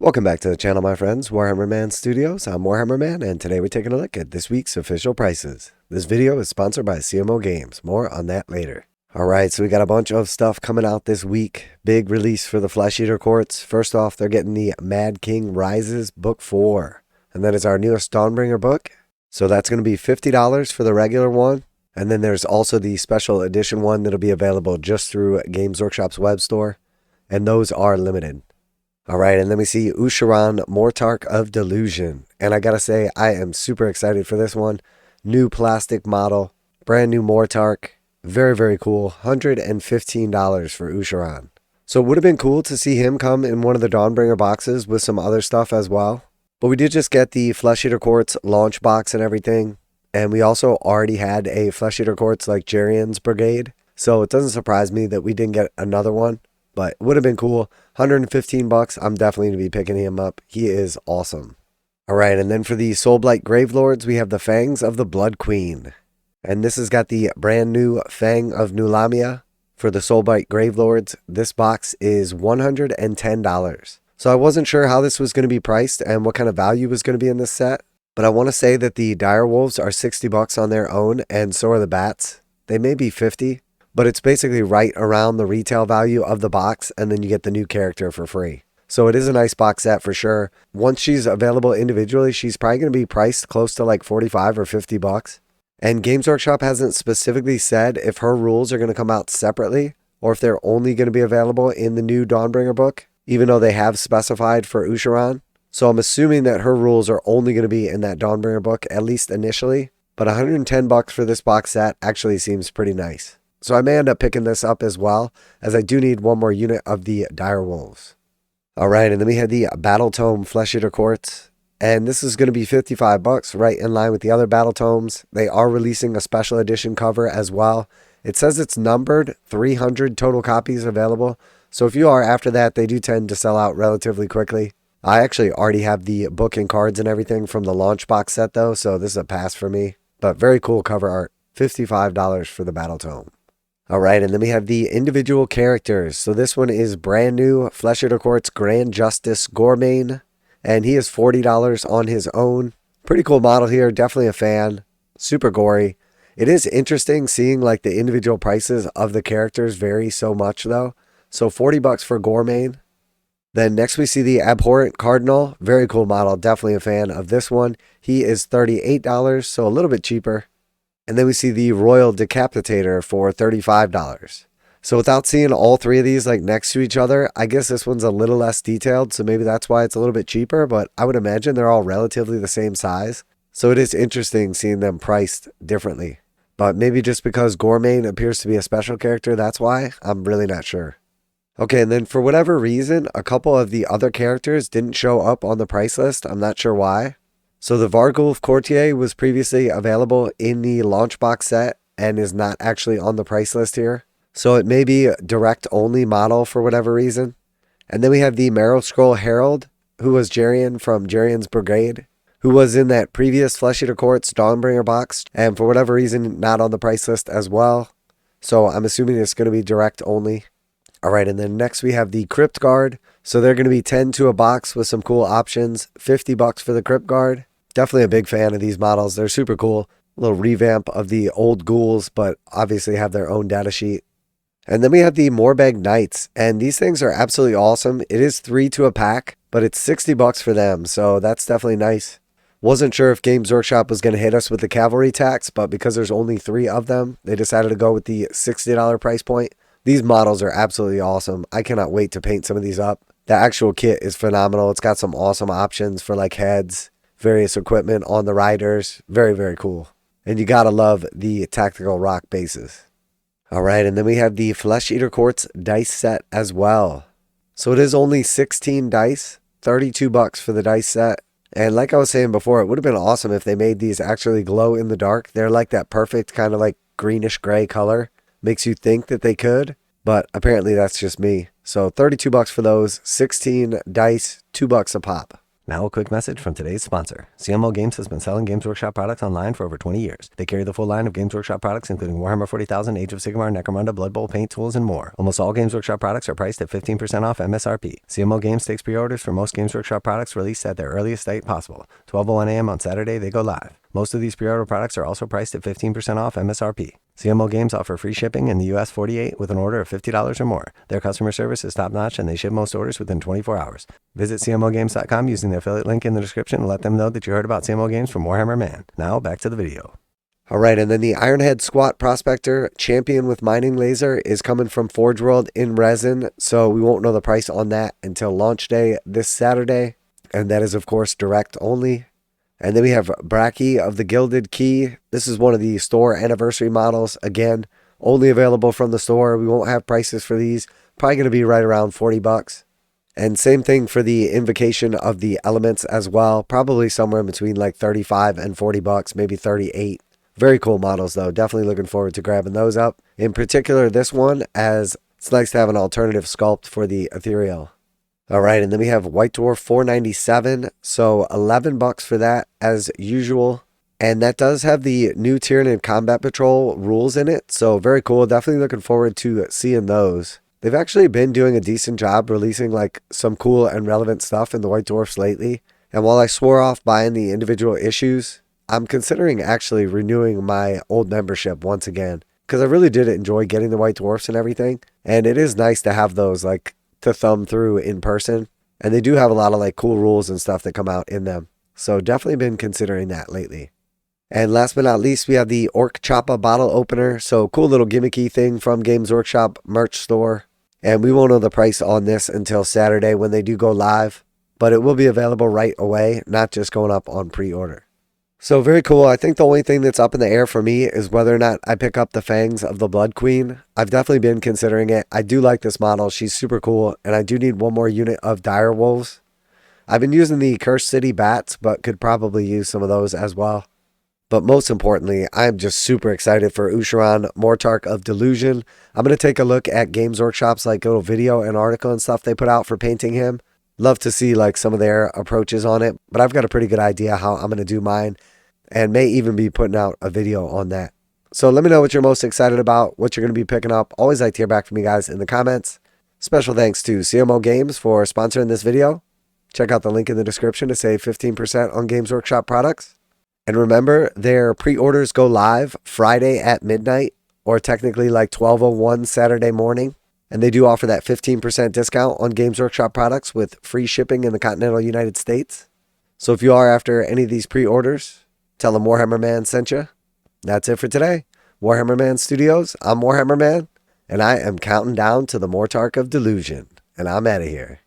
Welcome back to the channel, my friends. Warhammer Man Studios. I'm Warhammer Man, and today we're taking a look at this week's official prices. This video is sponsored by CMO Games. More on that later. Alright, so we got a bunch of stuff coming out this week. Big release for the Flesheater courts. First off, they're getting the Mad King Rises Book 4. And then it's our newest Dawnbringer book. So that's going to be $50 for the regular one. And then there's also the special edition one that'll be available just through Games Workshop's web store. And those are limited. Alright, and then we see Ushoran, Mortarch of Delusion. And I gotta say, I am super excited for this one. New plastic model, brand new Mortarch. Very, very cool. $115 for Ushoran. So it would have been cool to see him come in one of the Dawnbringer boxes with some other stuff as well. But we did just get the Flesheater Courts launch box and everything. And we also already had a Flesheater Courts like Jarian's Brigade. So it doesn't surprise me that we didn't get another one. But it would have been cool. 115 bucks. I'm definitely going to be picking him up. He is awesome. Alright, and then for the Soulblight Gravelords, we have the Fangs of the Blood Queen. And this has got the brand new Fang of Nulamia for the Soulblight Gravelords. This box is $110. So I wasn't sure how this was going to be priced and what kind of value was going to be in this set. But I want to say that the Direwolves are 60 bucks on their own, and so are the Bats. They may be 50. But it's basically right around the retail value of the box, and then you get the new character for free. So it is a nice box set for sure. Once she's available individually, she's probably going to be priced close to like 45 or 50 bucks. And Games Workshop hasn't specifically said if her rules are going to come out separately, or if they're only going to be available in the new Dawnbringer book, even though they have specified for Ushoran. So I'm assuming that her rules are only going to be in that Dawnbringer book, at least initially. But 110 bucks for this box set actually seems pretty nice. So I may end up picking this up as well, as I do need one more unit of the Direwolves. Alright, and then we had the Battletome Flesheater Courts. And this is going to be 55 bucks, right in line with the other Battletomes. They are releasing a special edition cover as well. It says it's numbered, 300 total copies available. So if you are after that, they do tend to sell out relatively quickly. I actually already have the book and cards and everything from the launch box set though, so this is a pass for me. But very cool cover art. $55 for the Battletome. Alright, and then we have the individual characters. So this one is brand new Flesheater Courts Grand Justice Gormayne. And he is $40 on his own. Pretty cool model here. Definitely a fan. Super gory. It is interesting seeing like the individual prices of the characters vary so much though. So 40 bucks for Gormayne. Then next we see the Abhorrant Cardinal. Very cool model. Definitely a fan of this one. He is $38, so a little bit cheaper. And then we see the Royal Decapitator for $35. So without seeing all three of these like next to each other, I guess this one's a little less detailed, so maybe that's why it's a little bit cheaper, but I would imagine they're all relatively the same size. So it is interesting seeing them priced differently. But maybe just because Gormayne appears to be a special character, that's why? I'm really not sure. Okay, and then for whatever reason, a couple of the other characters didn't show up on the price list. I'm not sure why. So the Varghulf Courtier was previously available in the launch box set and is not actually on the price list here. So it may be a direct only model for whatever reason. And then we have the Marrowscroll Herald, who was Jarian from Jarian's Brigade, who was in that previous Flesheater Courts Dawnbringer box and for whatever reason not on the price list as well. So I'm assuming it's going to be direct only. Alright, and then next we have the Crypt Guard. So they're going to be 10 to a box with some cool options. 50 bucks for the Crypt Guard. Definitely a big fan of these models. They're super cool. A little revamp of the old ghouls, but obviously have their own data sheet. And then we have the Morbheg Knights, and these things are absolutely awesome. It is 3 to a pack, but it's 60 bucks for them, so that's definitely nice. Wasn't sure if Games Workshop was going to hit us with the cavalry tax, but because there's only 3 of them, they decided to go with the $60 price point. These models are absolutely awesome. I cannot wait to paint some of these up. The actual kit is phenomenal. It's got some awesome options for like heads, various equipment on the riders. Very, very cool. And you gotta love the tactical rock bases. Alright, and then we have the Flesheater Quartz Dice Set as well. So it is only 16 dice, 32 bucks for the dice set. And like I was saying before, it would have been awesome if they made these actually glow in the dark. They're like that perfect kind of like greenish gray color. Makes you think that they could, but apparently that's just me. So 32 bucks for those, 16 dice, $2 a pop. Now a quick message from today's sponsor. CMO Games has been selling Games Workshop products online for over 20 years. They carry the full line of Games Workshop products, including Warhammer 40,000, Age of Sigmar, Necromunda, Blood Bowl, paint tools, and more. Almost all Games Workshop products are priced at 15% off MSRP. CMO Games takes pre-orders for most Games Workshop products released at their earliest date possible. 12:01 a.m. on Saturday, they go live. Most of these pre-order products are also priced at 15% off MSRP. CMO Games offer free shipping in the US 48 with an order of $50 or more. Their customer service is top-notch and they ship most orders within 24 hours. Visit CMOGames.com using the affiliate link in the description and let them know that you heard about CMO Games from Warhammer Man. Now, back to the video. Alright, and then the Ironhead Squat Prospector Champion with Mining Laser is coming from ForgeWorld in resin, so we won't know the price on that until launch day this Saturday, and that is, of course, direct only. And then we have Brakki of the Gilded Key. This is one of the store anniversary models. Again, only available from the store. We won't have prices for these. Probably going to be right around 40 bucks. And same thing for the Invocation of the Elements as well. Probably somewhere in between like 35 and 40 bucks, maybe 38. Very cool models though. Definitely looking forward to grabbing those up. In particular, this one, as it's nice to have an alternative sculpt for the Ethereal. All right, and then we have White Dwarf 497, so 11 bucks for that as usual. And that does have the new Tyranid Combat Patrol rules in it, so very cool. Definitely looking forward to seeing those. They've actually been doing a decent job releasing like some cool and relevant stuff in the White Dwarfs lately. And while I swore off buying the individual issues, I'm considering actually renewing my old membership once again, because I really did enjoy getting the White Dwarfs and everything. And it is nice to have those like to thumb through in person, and they do have a lot of like cool rules and stuff that come out in them, so definitely been considering that lately. And last but not least, we have the Orc Choer bottle opener, so cool little gimmicky thing from Games Workshop merch store, and we won't know the price on this until Saturday when they do go live, but it will be available right away, not just going up on pre-order. So very cool. I think the only thing that's up in the air for me is whether or not I pick up the Fangs of the Blood Queen. I've definitely been considering it. I do like this model. She's super cool, and I do need one more unit of Dire Wolves. I've been using the Cursed City Bats, but could probably use some of those as well. But most importantly, I'm just super excited for Ushoran, Mortarch of Delusion. I'm going to take a look at Games Workshop's like little video and article and stuff they put out for painting him. Love to see like some of their approaches on it, but I've got a pretty good idea how I'm going to do mine, and may even be putting out a video on that. So let me know what you're most excited about, what you're going to be picking up. Always like to hear back from you guys in the comments. Special thanks to CMO Games for sponsoring this video. Check out the link in the description to save 15% on Games Workshop products. And remember, their pre-orders go live Friday at midnight, or technically like 12:01 Saturday morning. And they do offer that 15% discount on Games Workshop products with free shipping in the continental United States. So if you are after any of these pre-orders, tell them Warhammer Man sent you. That's it for today. Warhammer Man Studios, I'm Warhammer Man, and I am counting down to the Mortarch of Delusion. And I'm out of here.